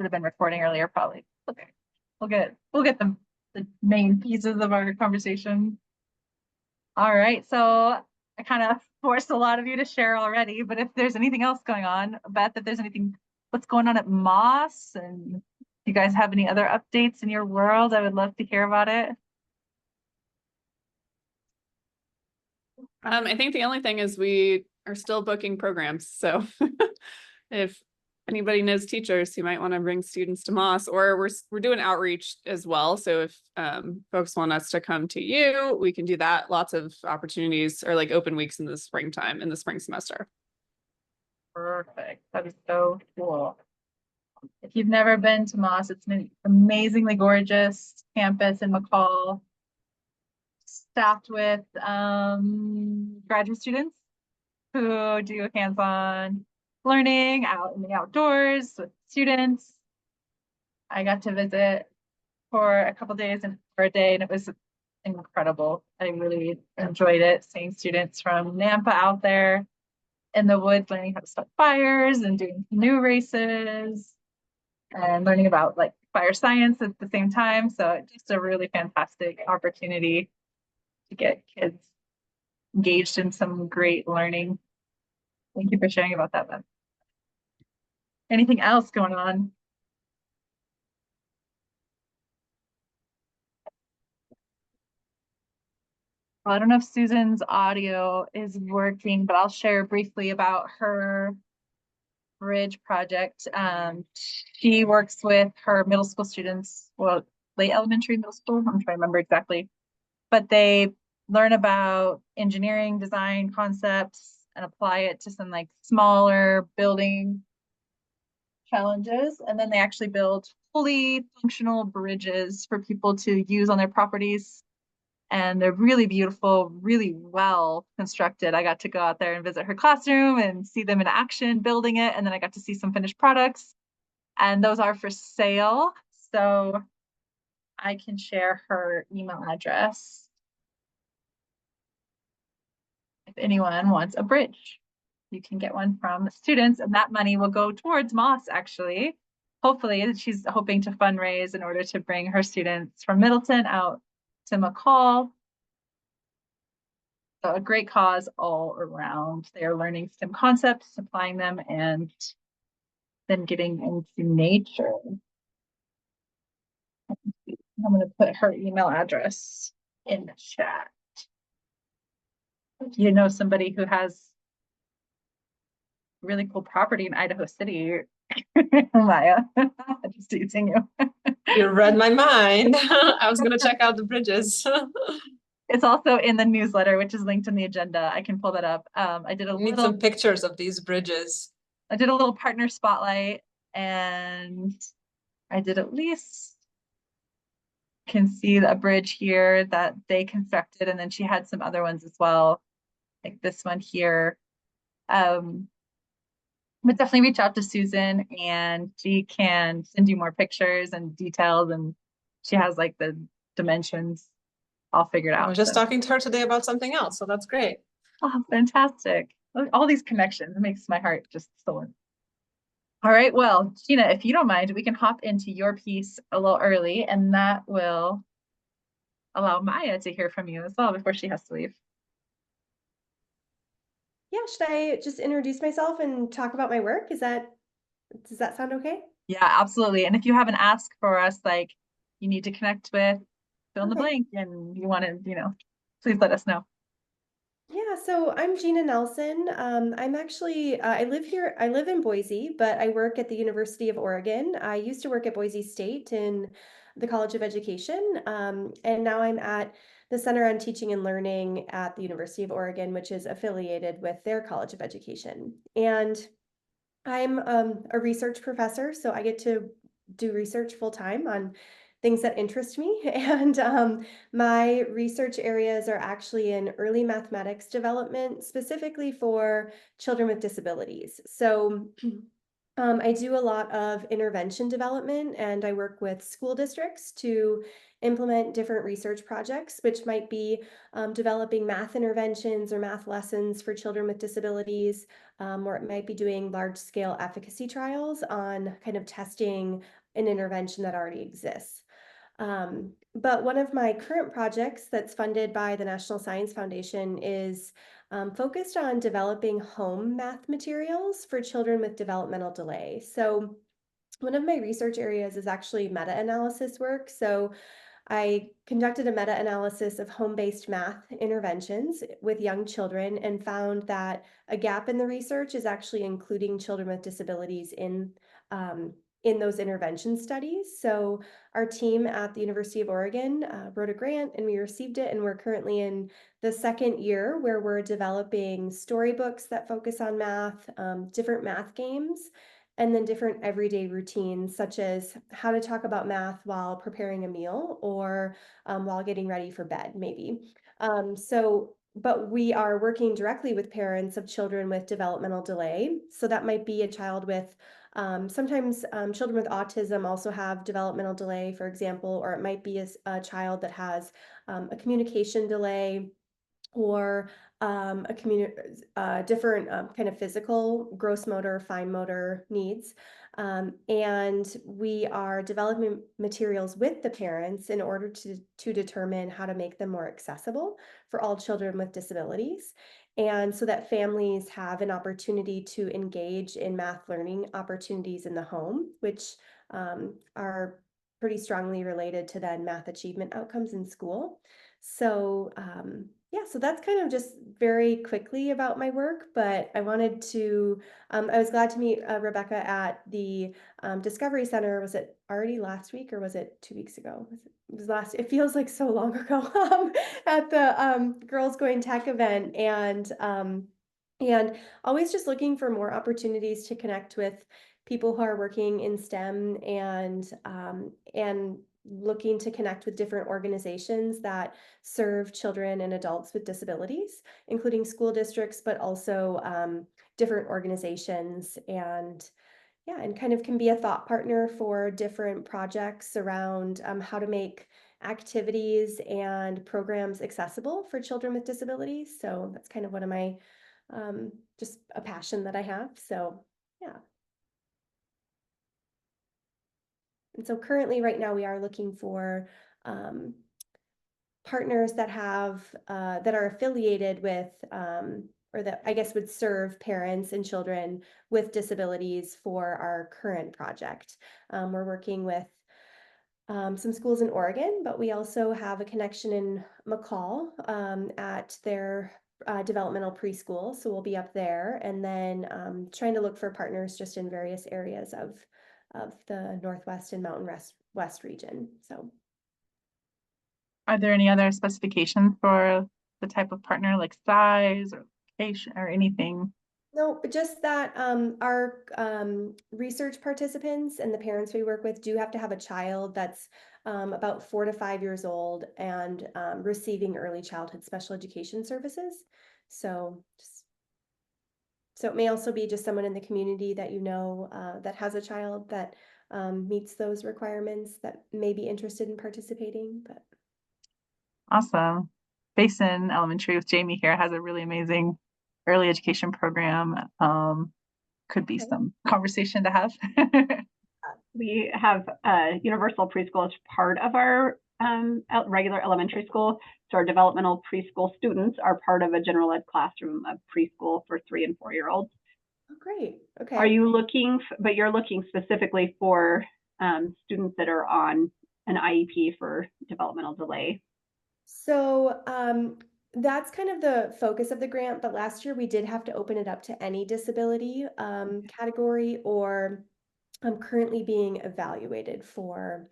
have been recording earlier, probably. Okay. We'll get the main pieces of our conversation. All right. So I kind of forced a lot of you to share already, but if there's anything else going on, I bet that there's anything, what's going on at Moss, and you guys have any other updates in your world, I would love to hear about it. I think the only thing is we are still booking programs. So if anybody knows teachers who might want to bring students to Moss, or we're doing outreach as well. So if folks want us to come to you, we can do that. Lots of opportunities, or like open weeks in the springtime, in the spring semester. Perfect. That is so cool. If you've never been to Moss, it's an amazingly gorgeous campus in McCall, staffed with graduate students who do hands-on learning out in the outdoors with students. I got to visit for a couple days and for a day, and it was incredible. I really enjoyed it, seeing students from Nampa out there in the woods, learning how to start fires and doing canoe races and learning about like fire science at the same time. So it's just a really fantastic opportunity to get kids engaged in some great learning. Thank you for sharing about that, Ben. Anything else going on? Well, I don't know if Susan's audio is working, but I'll share briefly about her bridge project. She works with her middle school students, well, late elementary, middle school, I'm trying to remember exactly, but they learn about engineering design concepts and apply it to some like smaller building challenges. And then they actually build fully functional bridges for people to use on their properties. And they're really beautiful, really well constructed. I got to go out there and visit her classroom and see them in action building it. And then I got to see some finished products. And those are for sale. So I can share her email address if anyone wants a bridge. You can get one from the students, and that money will go towards Moss, actually. Hopefully, she's hoping to fundraise in order to bring her students from Middleton out to McCall. So a great cause all around. They are learning STEM concepts, applying them, and then getting into nature. I'm going to put her email address in the chat. If you know somebody who has really cool property in Idaho City, Maya, just teasing you. You read my mind. I was going to check out the bridges. It's also in the newsletter, which is linked in the agenda. I can pull that up. I did a Need some pictures of these bridges. I did a little partner spotlight, and I did at least can see a bridge here that they constructed, and then she had some other ones as well, like this one here. But definitely reach out to Susan, and she can send you more pictures and details, and she has like the dimensions all figured out. I was just talking to her today about something else, so that's great. Oh, fantastic. All these connections, it makes my heart just soar. All right, well, Gina, if you don't mind, we can hop into your piece a little early, and that will allow Maya to hear from you as well before she has to leave. Yeah, should I just introduce myself and talk about my work? Does that sound okay? Yeah, absolutely. And if you have an ask for us, like you need to connect with fill in the blank and you want to, please let us know. Yeah, so I'm Gina Nelson. I'm actually, I live in Boise, but I work at the University of Oregon. I used to work at Boise State in the College of Education, and now I'm at the Center on Teaching and Learning at the University of Oregon, which is affiliated with their College of Education. And I'm a research professor, so I get to do research full time on things that interest me. And my research areas are actually in early mathematics development, specifically for children with disabilities. So I do a lot of intervention development, and I work with school districts to implement different research projects, which might be developing math interventions or math lessons for children with disabilities, or it might be doing large-scale efficacy trials on kind of testing an intervention that already exists. But one of my current projects that's funded by the National Science Foundation is focused on developing home math materials for children with developmental delay. So one of my research areas is actually meta-analysis work. So I conducted a meta-analysis of home-based math interventions with young children and found that a gap in the research is actually including children with disabilities in those intervention studies. So our team at the University of Oregon wrote a grant and we received it, and we're currently in the second year where we're developing storybooks that focus on math, different math games, and then different everyday routines, such as how to talk about math while preparing a meal or while getting ready for bed, maybe. But we are working directly with parents of children with developmental delay. So that might be a child with, sometimes children with autism also have developmental delay, for example, or it might be a child that has a communication delay, or different kind of physical, gross motor, fine motor needs. And we are developing materials with the parents in order to determine how to make them more accessible for all children with disabilities. And so that families have an opportunity to engage in math learning opportunities in the home, which are pretty strongly related to then math achievement outcomes in school. So yeah, so that's kind of just very quickly about my work, but I wanted to, I was glad to meet Rebecca at the Discovery Center. Was it already last week or was it 2 weeks ago? It was last, it feels like so long ago, at the Girls Going Tech event. And always just looking for more opportunities to connect with people who are working in STEM, and looking to connect with different organizations that serve children and adults with disabilities, including school districts, but also different organizations, and yeah, and kind of can be a thought partner for different projects around how to make activities and programs accessible for children with disabilities. So that's kind of one of my just a passion that I have. So yeah. And so currently right now we are looking for partners that have that are affiliated with or that I guess would serve parents and children with disabilities for our current project. We're working with some schools in Oregon, but we also have a connection in McCall at their developmental preschool. So we'll be up there, and then trying to look for partners just in various areas of the Northwest and Mountain West region. So Are there any other specifications for the type of partner, like size or location or anything? no, but just that our research participants and the parents we work with do have to have a child that's about 4 to 5 years old and receiving early childhood special education services. So so it may also be just someone in the community that you know that has a child that meets those requirements that may be interested in participating. But Awesome. Basin Elementary with Jamie here has a really amazing early education program. Could be some conversation to have. We have universal preschool as part of our regular elementary school. So our developmental preschool students are part of a general ed classroom of preschool for 3 and 4 year olds. oh, great. Okay. Are you looking, but you're looking specifically for students that are on an IEP for developmental delay? So that's kind of the focus of the grant, but last year we did have to open it up to any disability category, or currently being evaluated for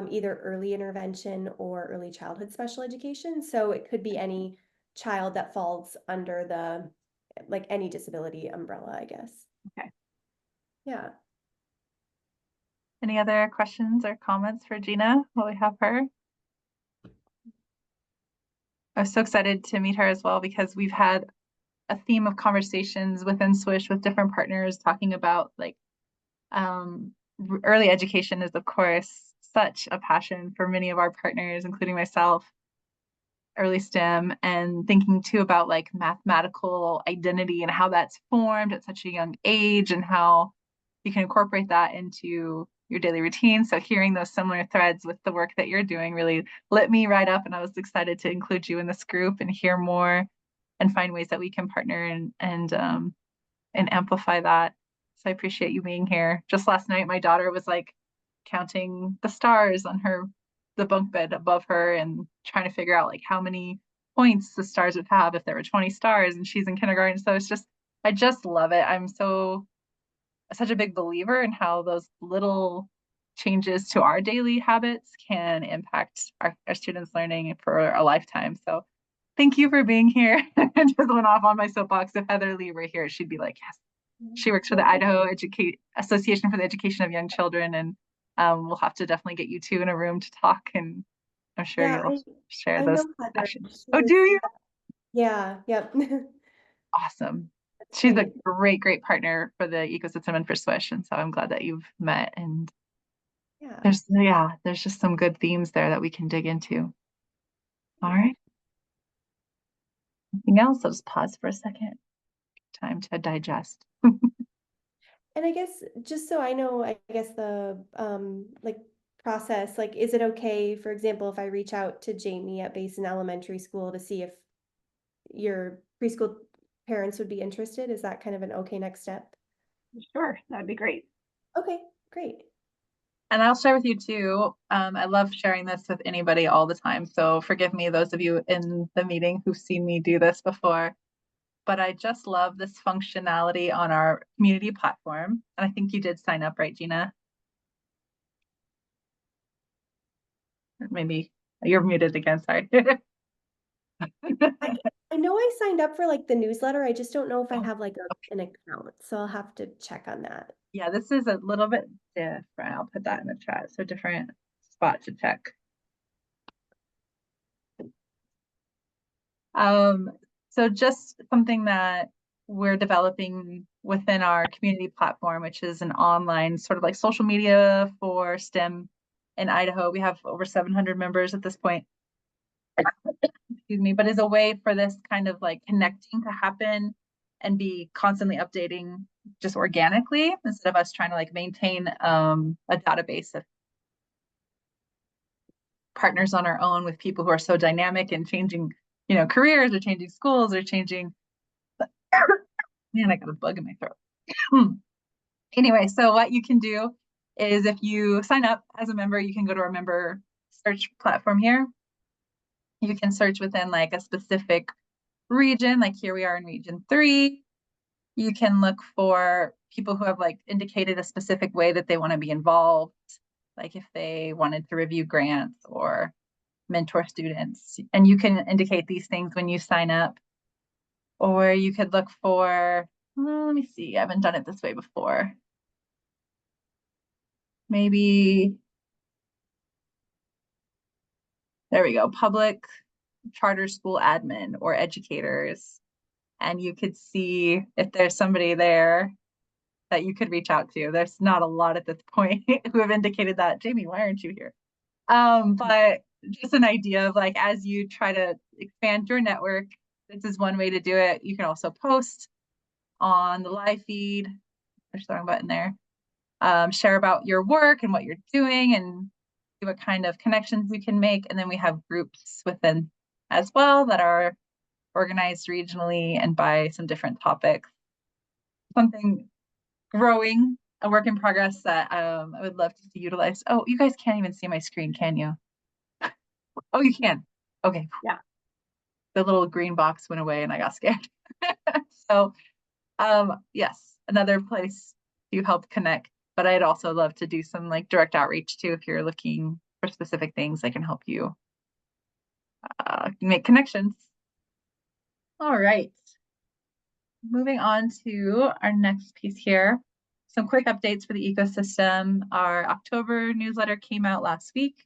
either early intervention or early childhood special education. So it could be any child that falls under the, like any disability umbrella, I guess. Okay. Yeah. Any other questions or comments for Gina while we have her? I was so excited to meet her as well because we've had a theme of conversations within SWISH with different partners talking about like Early education is, of course, such a passion for many of our partners, including myself. Early STEM, and thinking too about like mathematical identity and how that's formed at such a young age and how you can incorporate that into your daily routine. So hearing those similar threads with the work that you're doing really lit me right up, and I was excited to include you in this group and hear more and find ways that we can partner and amplify that. So I appreciate you being here. Just last night, my daughter was like counting the stars on the bunk bed above her and trying to figure out like how many points the stars would have if there were 20 stars, and she's in kindergarten. So it's just, I just love it. I'm such a big believer in how those little changes to our daily habits can impact our students' learning for a lifetime. So thank you for being here. I just went off on my soapbox. If Heather Lee were here, she'd be like, yes. She works for the Idaho Association for the Education of Young Children, and we'll have to definitely get you two in a room to talk, and I'm sure Yeah, you'll share I those know Heather. passions. She Oh, was- do you? Yeah, yep. Awesome. She's a great. great partner for the ecosystem and for SWISH, and so I'm glad that you've met. And Yeah. there's just some good themes there that we can dig into. All right. Anything else? I'll just pause for a second. Time to digest. And I guess just so I know, I guess the like process, like, is it okay, for example, if I reach out to Jamie at Basin Elementary School to see if your preschool parents would be interested? Is that kind of an okay next step? Sure, that'd be great. Okay, great. And I'll share with you too. I love sharing this with anybody all the time. So forgive me, those of you in the meeting who've seen me do this before. But I just love this functionality on our community platform. And I think you did sign up, right, Gina? Maybe you're muted again, sorry. I know I signed up for like the newsletter. I just don't know if I have like an account. So I'll have to check on that. Yeah, this is a little bit different. I'll put that in the chat. So different spot to check. So just something that we're developing within our community platform, which is an online sort of like social media for STEM in Idaho. We have over 700 members at this point. Excuse me, but is a way for this kind of like connecting to happen and be constantly updating just organically instead of us trying to like maintain a database of partners on our own with people who are so dynamic and changing, careers or changing schools or changing. Man, I got a bug in my throat. Anyway, so what you can do is if you sign up as a member, you can go to our member search platform here. You can search within like a specific region, like here we are in region 3. You can look for people who have like indicated a specific way that they want to be involved, like if they wanted to review grants or mentor students, and you can indicate these things when you sign up. Or you could look for, let me see, I haven't done it this way before. Maybe, there we go, public charter school admin or educators. And you could see if there's somebody there that you could reach out to. There's not a lot at this point who have indicated that. Jamie, why aren't you here? But just an idea of like, as you try to expand your network, this is one way to do it. You can also post on the live feed. There's the wrong button there. Share about your work and what you're doing and see what kind of connections you can make. And then we have groups within as well that are organized regionally and by some different topics. Something growing, a work in progress that I would love to utilize. Oh, you guys can't even see my screen, can you? Oh, you can. Okay. Yeah. The little green box went away and I got scared. So, yes, another place to help connect. But I'd also love to do some like direct outreach too. If you're looking for specific things, I can help you make connections. All right. Moving on to our next piece here. Some quick updates for the ecosystem. Our October newsletter came out last week,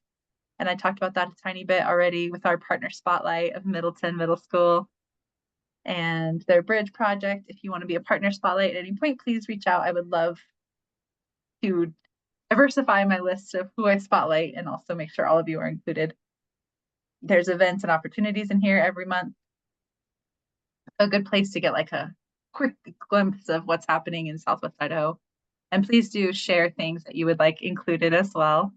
and I talked about that a tiny bit already with our partner spotlight of Middleton Middle School and their bridge project. If you want to be a partner spotlight at any point, please reach out. I would love to diversify my list of who I spotlight and also make sure all of you are included. There's events and opportunities in here every month. A good place to get like a quick glimpse of what's happening in Southwest Idaho. And please do share things that you would like included as well.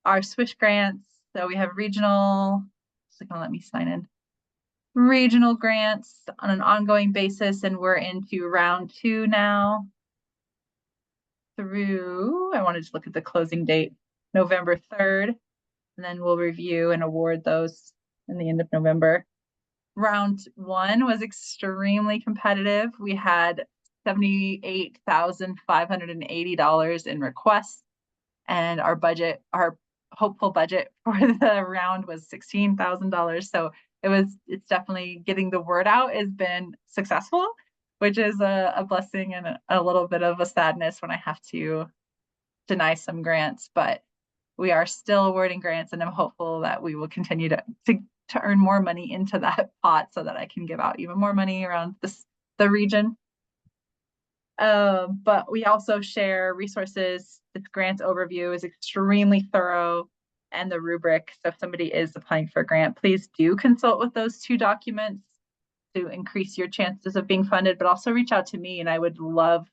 Our SWISH grants, so we have regional, it's gonna let me sign in. Regional grants on an ongoing basis, and we're into round 2 now. Through, I wanted to look at the closing date, November 3rd, and then we'll review and award those in the end of November. Round 1 was extremely competitive. We had $78,580 in requests, and our hopeful budget for the round was $16,000. So it's definitely getting the word out has been successful, which is a blessing and a little bit of a sadness when I have to deny some grants, but we are still awarding grants, and I'm hopeful that we will continue to earn more money into that pot so that I can give out even more money around the region. But we also share resources. This grant overview is extremely thorough, and the rubric. So if somebody is applying for a grant, please do consult with those 2 documents to increase your chances of being funded, but also reach out to me, and I would love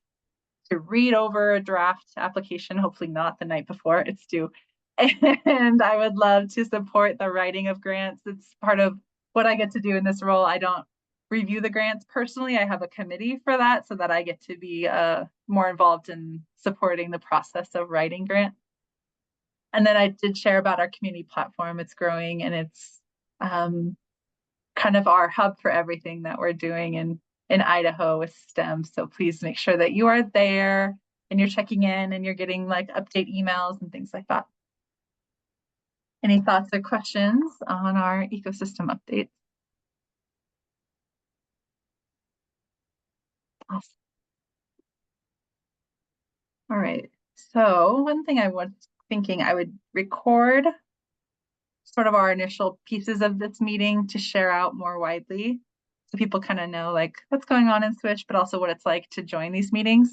to read over a draft application, hopefully not the night before it's due. And I would love to support the writing of grants. It's part of what I get to do in this role. I don't review the grants personally. I have a committee for that so that I get to be more involved in supporting the process of writing grants. And then I did share about our community platform. It's growing, and it's kind of our hub for everything that we're doing in Idaho with STEM. So please make sure that you are there and you're checking in and you're getting like update emails and things like that. Any thoughts or questions on our ecosystem update? Awesome. All right. So one thing I was thinking I would record sort of our initial pieces of this meeting to share out more widely, so people kind of know like what's going on in SWISH, but also what it's like to join these meetings.